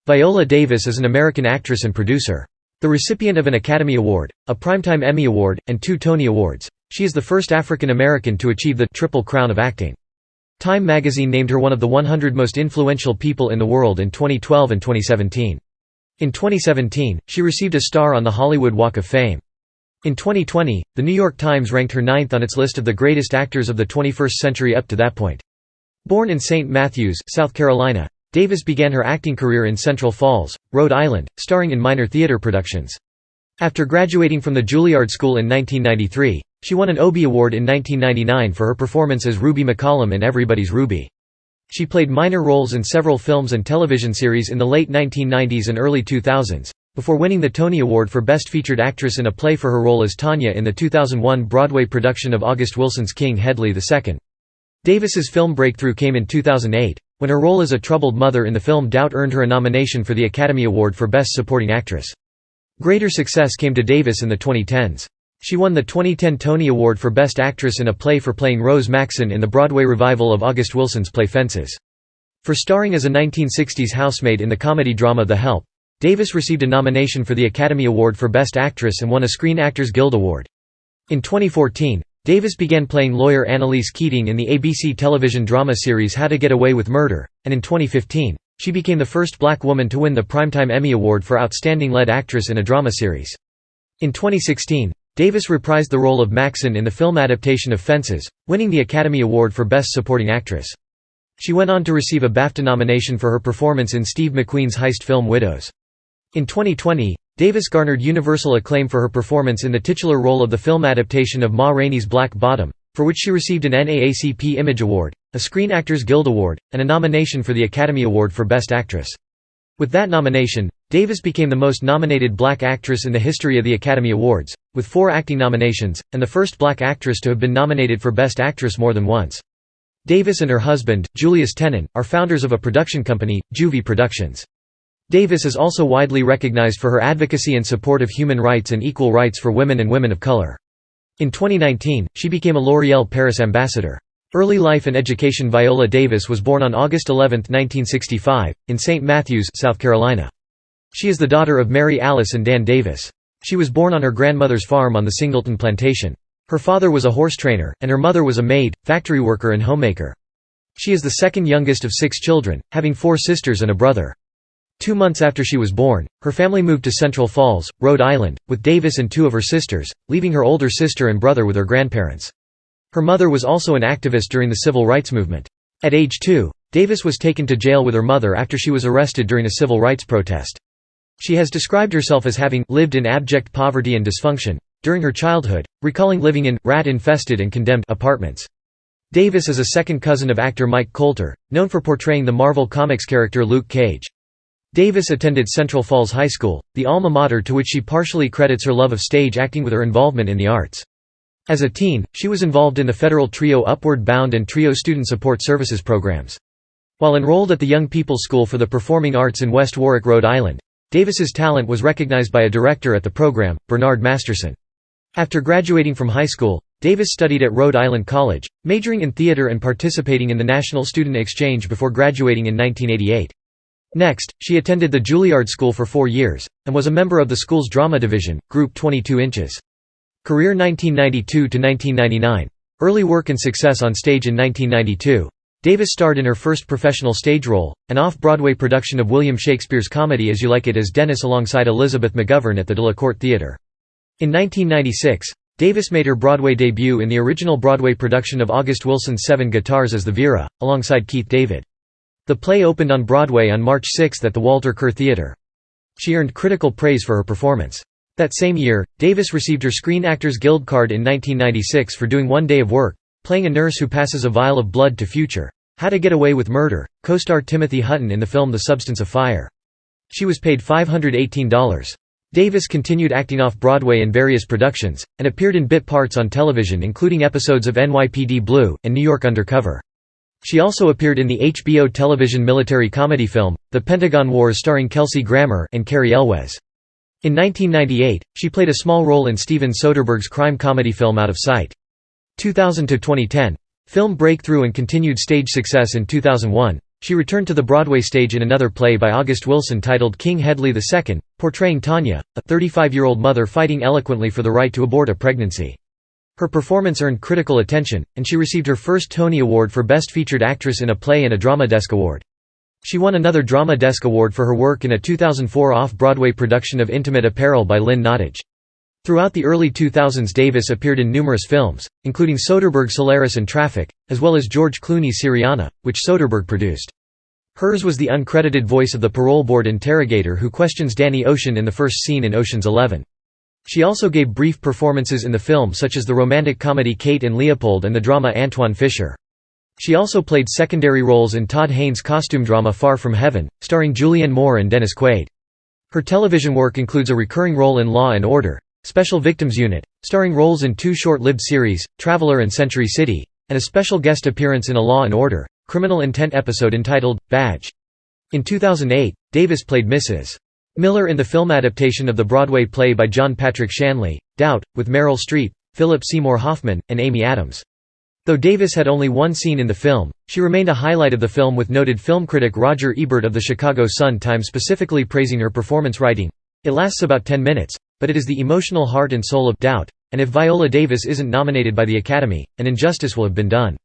Viola Davis is an American actress and producer. The recipient of an Academy Award, a Primetime Emmy Award, and 2 Tonya Awards, she is the first African American to achieve the Triple Crown of acting. Time magazine named her one of the 100 most influential people in the world in 2012 and 2017. In 2017, she received a star on the Hollywood Walk of Fame. In 2020, The New York Times ranked her 9th on its list of the greatest actors of the 21st century up to that point. Born in St. Matthews, South Carolina, Davis began her acting career in Central Falls, Rhode Island, starring in minor theater productions. After graduating from the Juilliard School in 1993, she won an Obie Award in 1999 for her performance as Ruby McCollum in Everybody's Ruby. She played minor roles in several films and television series in the late 1990s and early 2000s, before winning the Tony Award for Best Featured Actress in a Play for her role as Tonya in the 2001 Broadway production of August Wilson's King Hedley II. Davis's film breakthrough came in 2008, when her role as a troubled mother in the film Doubt earned her a nomination for the Academy Award for Best Supporting Actress. Greater success came to Davis in the 2010s. She won the 2010 Tony Award for Best Actress in a Play for playing Rose Maxson in the Broadway revival of August Wilson's play Fences. For starring as a 1960s housemaid in the comedy drama The Help, Davis received a nomination for the Academy Award for Best Actress and won a Screen Actors Guild Award. In 2014, Davis began playing lawyer Annalise Keating in the ABC television drama series How to Get Away with Murder, and in 2015, she became the first black woman to win the Primetime Emmy Award for Outstanding Lead Actress in a Drama Series. In 2016, Davis reprised the role of Maxson in the film adaptation of Fences, winning the Academy Award for Best Supporting Actress. She went on to receive a BAFTA nomination for her performance in Steve McQueen's heist film Widows. In 2020, Davis garnered universal acclaim for her performance in the titular role of the film adaptation of Ma Rainey's Black Bottom, for which she received an NAACP Image Award, a Screen Actors Guild Award, and a nomination for the Academy Award for Best Actress. With that nomination, Davis became the most nominated black actress in the history of the Academy Awards, with 4 acting nominations, and the first black actress to have been nominated for Best Actress more than once. Davis and her husband, Julius Tenen, are founders of a production company, Juvie Productions. Davis is also widely recognized for her advocacy and support of human rights and equal rights for women and women of color. In 2019, she became a L'Oréal Paris ambassador. Early life and education. Viola Davis was born on August 11, 1965, in St. Matthews, South Carolina. She is the daughter of Mary Alice and Dan Davis. She was born on her grandmother's farm on the Singleton plantation. Her father was a horse trainer, and her mother was a maid, factory worker and homemaker. She is the second youngest of 6 children, having 4 sisters and a brother. 2 months after she was born, her family moved to Central Falls, Rhode Island, with Davis and 2 of her sisters, leaving her older sister and brother with her grandparents. Her mother was also an activist during the civil rights movement. At age 2, Davis was taken to jail with her mother after she was arrested during a civil rights protest. She has described herself as having lived in abject poverty and dysfunction during her childhood, recalling living in rat-infested and condemned apartments. Davis is a second cousin of actor Mike Colter, known for portraying the Marvel Comics character Luke Cage. Davis attended Central Falls High School, the alma mater to which she partially credits her love of stage acting with her involvement in the arts. As a teen, she was involved in the federal Trio Upward Bound and Trio Student Support Services programs. While enrolled at the Young People's School for the Performing Arts in West Warwick, Rhode Island, Davis's talent was recognized by a director at the program, Bernard Masterson. After graduating from high school, Davis studied at Rhode Island College, majoring in theater and participating in the National Student Exchange before graduating in 1988. Next, she attended the Juilliard School for 4 years, and was a member of the school's drama division, Group 22 Inches. Career 1992 to 1999. Early work and success on stage. In 1992, Davis starred in her first professional stage role, an off-Broadway production of William Shakespeare's comedy As You Like It as Dennis alongside Elizabeth McGovern at the Delacorte Theatre. In 1996, Davis made her Broadway debut in the original Broadway production of August Wilson's 7 Guitars as the Vera, alongside Keith David. The play opened on Broadway on March 6 at the Walter Kerr Theatre. She earned critical praise for her performance. That same year, Davis received her Screen Actors Guild card in 1996 for doing one day of work, playing a nurse who passes a vial of blood to future How to Get Away with Murder, co-star Timothy Hutton in the film The Substance of Fire. She was paid $518. Davis continued acting off-Broadway in various productions, and appeared in bit parts on television including episodes of NYPD Blue, and New York Undercover. She also appeared in the HBO television military comedy film, The Pentagon Wars starring Kelsey Grammer and Cary Elwes. In 1998, she played a small role in Steven Soderbergh's crime comedy film Out of Sight. 2000 to 2010, film breakthrough and continued stage success. In 2001, she returned to the Broadway stage in another play by August Wilson titled King Hedley II, portraying Tonya, a 35-year-old mother fighting eloquently for the right to abort a pregnancy. Her performance earned critical attention, and she received her first Tony Award for Best Featured Actress in a Play and a Drama Desk Award. She won another Drama Desk Award for her work in a 2004 off-Broadway production of Intimate Apparel by Lynn Nottage. Throughout the early 2000s, Davis appeared in numerous films, including Soderbergh's Solaris and Traffic, as well as George Clooney's Syriana, which Soderbergh produced. Hers was the uncredited voice of the parole board interrogator who questions Danny Ocean in the first scene in Ocean's 11. She also gave brief performances in the film such as the romantic comedy Kate and Leopold and the drama Antoine Fisher. She also played secondary roles in Todd Haynes' costume drama Far From Heaven, starring Julianne Moore and Dennis Quaid. Her television work includes a recurring role in Law & Order: Special Victims Unit, starring roles in two short-lived series, Traveler and Century City, and a special guest appearance in a Law & Order: Criminal Intent episode entitled, Badge. In 2008, Davis played Mrs. Miller in the film adaptation of the Broadway play by John Patrick Shanley, Doubt, with Meryl Streep, Philip Seymour Hoffman, and Amy Adams. Though Davis had only one scene in the film, she remained a highlight of the film, with noted film critic Roger Ebert of the Chicago Sun-Times specifically praising her performance, writing, "It lasts about 10 minutes, but it is the emotional heart and soul of Doubt, and if Viola Davis isn't nominated by the Academy, an injustice will have been done."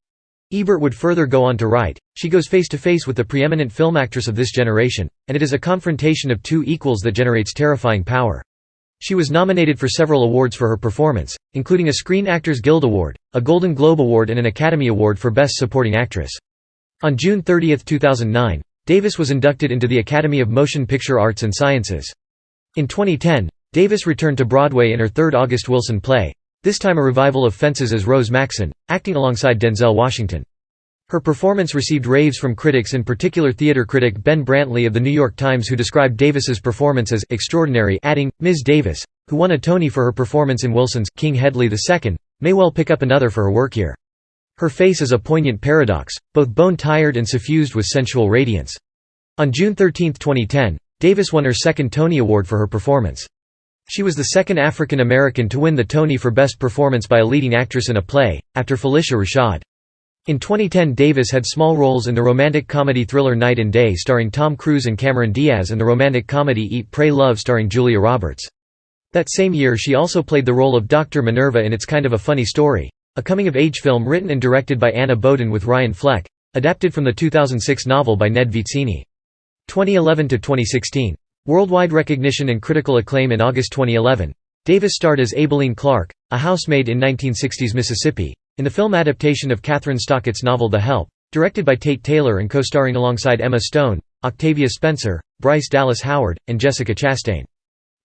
Ebert would further go on to write, "She goes face-to-face with the preeminent film actress of this generation, and it is a confrontation of two equals that generates terrifying power." She was nominated for several awards for her performance, including a Screen Actors Guild Award, a Golden Globe Award and an Academy Award for Best Supporting Actress. On June 30, 2009, Davis was inducted into the Academy of Motion Picture Arts and Sciences. In 2010, Davis returned to Broadway in her third August Wilson play, this time a revival of Fences as Rose Maxson, acting alongside Denzel Washington. Her performance received raves from critics, in particular theater critic Ben Brantley of The New York Times, who described Davis's performance as extraordinary, adding, "Ms. Davis, who won a Tony for her performance in Wilson's King Hedley II, may well pick up another for her work here. Her face is a poignant paradox, both bone-tired and suffused with sensual radiance." On June 13, 2010, Davis won her second Tony Award for her performance. She was the second African American to win the Tony for Best Performance by a Leading Actress in a Play, after Phylicia Rashad. In 2010, Davis had small roles in the romantic comedy thriller Night and Day starring Tom Cruise and Cameron Diaz, and the romantic comedy Eat, Pray, Love starring Julia Roberts. That same year she also played the role of Dr. Minerva in It's Kind of a Funny Story, a coming-of-age film written and directed by Anna Boden with Ryan Fleck, adapted from the 2006 novel by Ned Vizzini. 2011–2016. Worldwide recognition and critical acclaim. In August 2011, Davis starred as Abilene Clark, a housemaid in 1960s Mississippi, in the film adaptation of Catherine Stockett's novel The Help, directed by Tate Taylor and co-starring alongside Emma Stone, Octavia Spencer, Bryce Dallas Howard, and Jessica Chastain.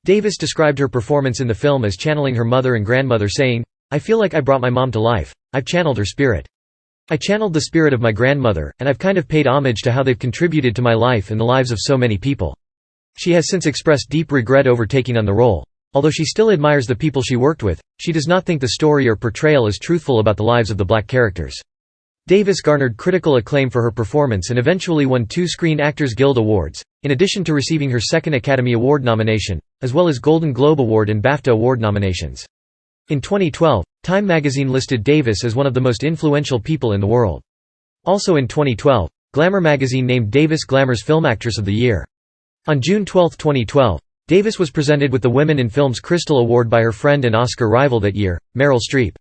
Davis described her performance in the film as channeling her mother and grandmother, saying, "I feel like I brought my mom to life. I've channeled her spirit. I channeled the spirit of my grandmother, and I've kind of paid homage to how they've contributed to my life and the lives of so many people." She has since expressed deep regret over taking on the role. Although she still admires the people she worked with, she does not think the story or portrayal is truthful about the lives of the black characters. Davis garnered critical acclaim for her performance and eventually won 2 Screen Actors Guild Awards, in addition to receiving her second Academy Award nomination, as well as Golden Globe Award and BAFTA Award nominations. In 2012, Time magazine listed Davis as one of the most influential people in the world. Also in 2012, Glamour magazine named Davis Glamour's Film Actress of the Year. On June 12, 2012, Davis was presented with the Women in Film's Crystal Award by her friend and Oscar rival that year, Meryl Streep.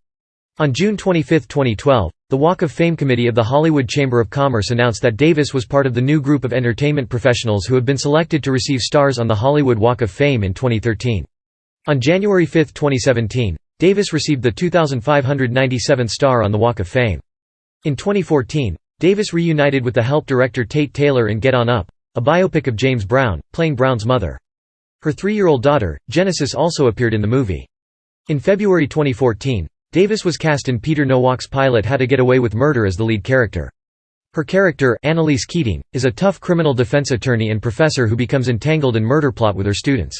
On June 25, 2012, the Walk of Fame Committee of the Hollywood Chamber of Commerce announced that Davis was part of the new group of entertainment professionals who have been selected to receive stars on the Hollywood Walk of Fame in 2013. On January 5, 2017, Davis received the 2,597th star on the Walk of Fame. In 2014, Davis reunited with The Help director Tate Taylor in Get On Up, a biopic of James Brown, playing Brown's mother. Her 3-year-old daughter, Genesis, also appeared in the movie. In February 2014, Davis was cast in Peter Nowak's pilot How to Get Away with Murder as the lead character. Her character, Annalise Keating, is a tough criminal defense attorney and professor who becomes entangled in murder plot with her students.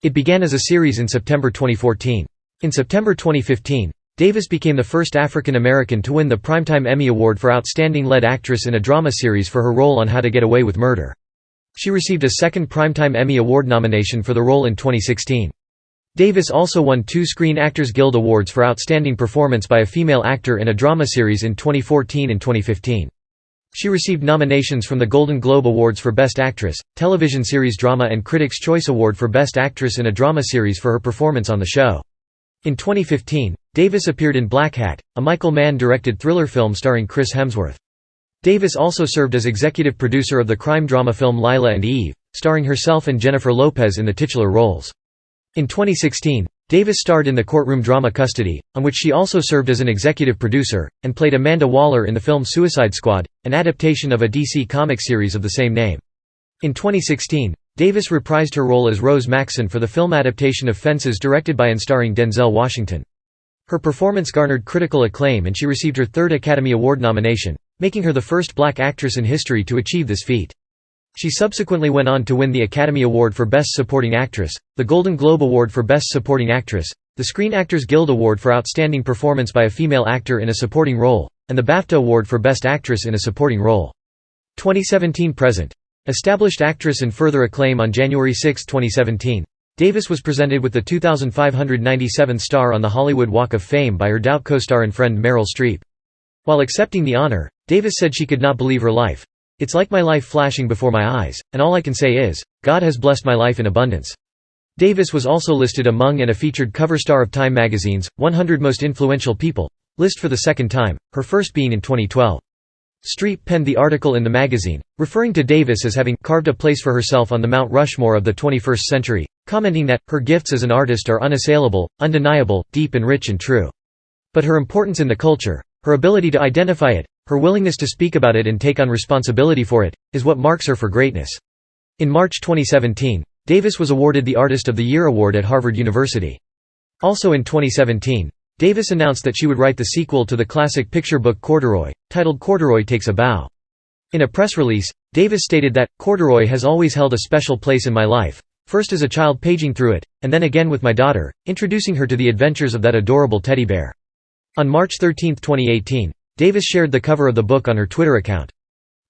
It began as a series in September 2014. In September 2015, Davis became the first African American to win the Primetime Emmy Award for Outstanding Lead Actress in a Drama Series for her role on How to Get Away with Murder. She received a second Primetime Emmy Award nomination for the role in 2016. Davis also won 2 Screen Actors Guild Awards for Outstanding Performance by a Female Actor in a Drama Series in 2014 and 2015. She received nominations from the Golden Globe Awards for Best Actress, Television Series Drama and Critics' Choice Award for Best Actress in a Drama Series for her performance on the show. In 2015, Davis appeared in Black Hat, a Michael Mann-directed thriller film starring Chris Hemsworth. Davis also served as executive producer of the crime drama film Lila and Eve, starring herself and Jennifer Lopez in the titular roles. In 2016, Davis starred in the courtroom drama Custody, on which she also served as an executive producer, and played Amanda Waller in the film Suicide Squad, an adaptation of a DC Comics series of the same name. In 2016, Davis reprised her role as Rose Maxson for the film adaptation of Fences directed by and starring Denzel Washington. Her performance garnered critical acclaim and she received her third Academy Award nomination, making her the first black actress in history to achieve this feat. She subsequently went on to win the Academy Award for Best Supporting Actress, the Golden Globe Award for Best Supporting Actress, the Screen Actors Guild Award for Outstanding Performance by a Female Actor in a Supporting Role, and the BAFTA Award for Best Actress in a Supporting Role. 2017–present. Established actress and further acclaim. On January 6, 2017, Davis was presented with the 2,597th star on the Hollywood Walk of Fame by her Doubt co-star and friend Meryl Streep. While accepting the honor, Davis said she could not believe her life. "It's like my life flashing before my eyes, and all I can say is, God has blessed my life in abundance." Davis was also listed among and a featured cover star of Time magazine's 100 Most Influential People list for the second time, her first being in 2012. Streep penned the article in the magazine, referring to Davis as having carved a place for herself on the Mount Rushmore of the 21st century, commenting that, "Her gifts as an artist are unassailable, undeniable, deep and rich and true. But her importance in the culture, her ability to identify it, her willingness to speak about it and take on responsibility for it, is what marks her for greatness." In March 2017, Davis was awarded the Artist of the Year award at Harvard University. Also in 2017, Davis announced that she would write the sequel to the classic picture book Corduroy, titled Corduroy Takes a Bow. In a press release, Davis stated that, "Corduroy has always held a special place in my life, first as a child paging through it, and then again with my daughter, introducing her to the adventures of that adorable teddy bear." On March 13, 2018, Davis shared the cover of the book on her Twitter account.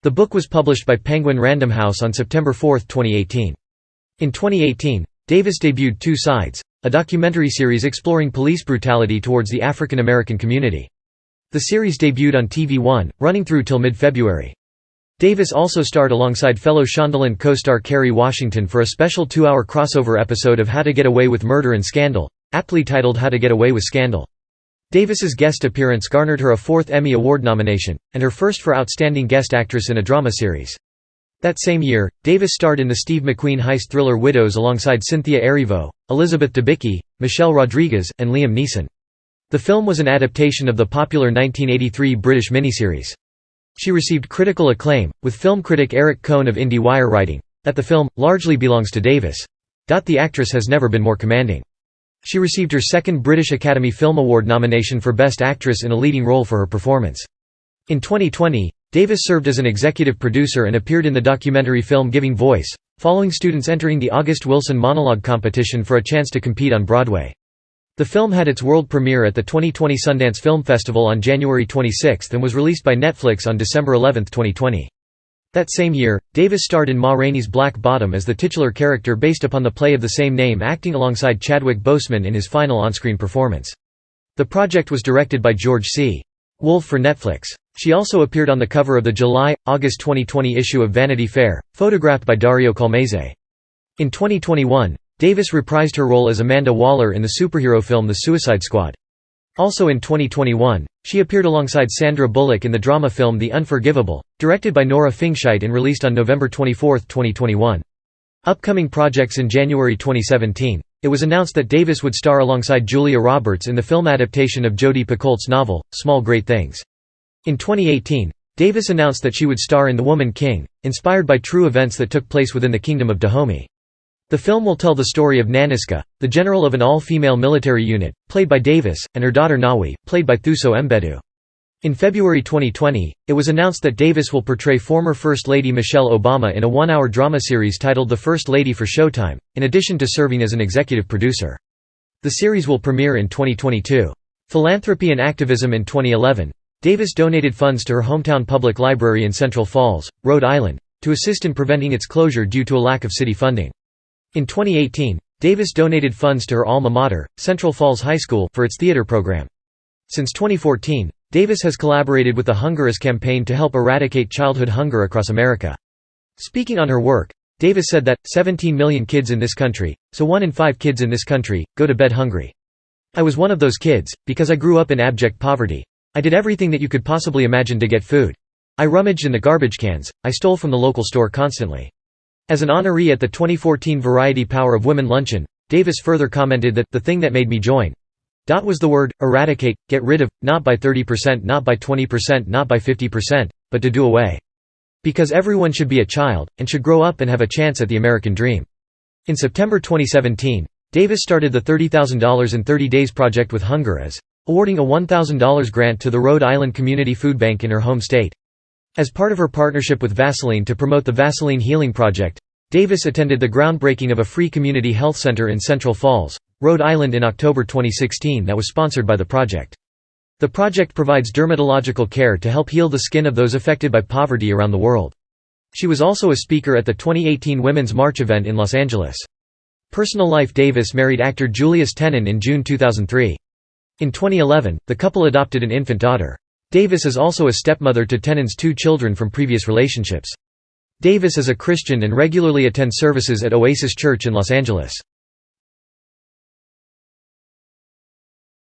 The book was published by Penguin Random House on September 4, 2018. In 2018, Davis debuted Two Sides, a documentary series exploring police brutality towards the African American community. The series debuted on TV1, running through till mid-February. Davis also starred alongside fellow Shondaland co-star Kerry Washington for a special 2-hour crossover episode of How to Get Away with Murder and Scandal, aptly titled How to Get Away with Scandal. Davis's guest appearance garnered her a 4th Emmy Award nomination, and her first for Outstanding Guest Actress in a Drama Series. That same year, Davis starred in the Steve McQueen heist thriller Widows alongside Cynthia Erivo, Elizabeth Debicki, Michelle Rodriguez, and Liam Neeson. The film was an adaptation of the popular 1983 British miniseries. She received critical acclaim, with film critic Eric Cohn of IndieWire writing that the film largely belongs to Davis. The actress has never been more commanding. She received her second British Academy Film Award nomination for Best Actress in a Leading Role for her performance. In 2020, Davis served as an executive producer and appeared in the documentary film Giving Voice, following students entering the August Wilson Monologue competition for a chance to compete on Broadway. The film had its world premiere at the 2020 Sundance Film Festival on January 26 and was released by Netflix on December 11, 2020. That same year, Davis starred in Ma Rainey's Black Bottom as the titular character based upon the play of the same name, acting alongside Chadwick Boseman in his final on-screen performance. The project was directed by George C. Wolfe for Netflix. She also appeared on the cover of the July-August 2020 issue of Vanity Fair, photographed by Dario Calmese. In 2021, Davis reprised her role as Amanda Waller in the superhero film The Suicide Squad. Also in 2021, she appeared alongside Sandra Bullock in the drama film The Unforgivable, directed by Nora Fingscheidt and released on November 24, 2021. Upcoming projects. In January 2017, it was announced that Davis would star alongside Julia Roberts in the film adaptation of Jodi Picoult's novel, Small Great Things. In 2018, Davis announced that she would star in The Woman King, inspired by true events that took place within the Kingdom of Dahomey. The film will tell the story of Naniska, the general of an all-female military unit, played by Davis, and her daughter Nawi, played by Thuso Mbedu. In February 2020, it was announced that Davis will portray former First Lady Michelle Obama in a 1-hour drama series titled The First Lady for Showtime, in addition to serving as an executive producer. The series will premiere in 2022. Philanthropy and Activism. In 2011, Davis donated funds to her hometown public library in Central Falls, Rhode Island, to assist in preventing its closure due to a lack of city funding. In 2018, Davis donated funds to her alma mater, Central Falls High School, for its theater program. Since 2014, Davis has collaborated with the Hungerus campaign to help eradicate childhood hunger across America. Speaking on her work, Davis said that, 17 million kids in this country, so 1 in 5 kids in this country, go to bed hungry. I was one of those kids, because I grew up in abject poverty. I did everything that you could possibly imagine to get food. I rummaged in the garbage cans, I stole from the local store constantly. As an honoree at the 2014 Variety Power of Women Luncheon, Davis further commented that, the thing that made me join was the word, eradicate, get rid of, not by 30%, not by 20%, not by 50%, but to do away. Because everyone should be a child, and should grow up and have a chance at the American dream. In September 2017, Davis started the $30,000 in 30 Days project with Hungerus, awarding a $1,000 grant to the Rhode Island Community Food Bank in her home state. As part of her partnership with Vaseline to promote the Vaseline Healing Project, Davis attended the groundbreaking of a free community health center in Central Falls, Rhode Island in October 2016 that was sponsored by the project. The project provides dermatological care to help heal the skin of those affected by poverty around the world. She was also a speaker at the 2018 Women's March event in Los Angeles. Personal life: Davis married actor Julius Tenen in June 2003. In 2011, the couple adopted an infant daughter. Davis is also a stepmother to Tenen's 2 children from previous relationships. Davis is a Christian and regularly attends services at Oasis Church in Los Angeles.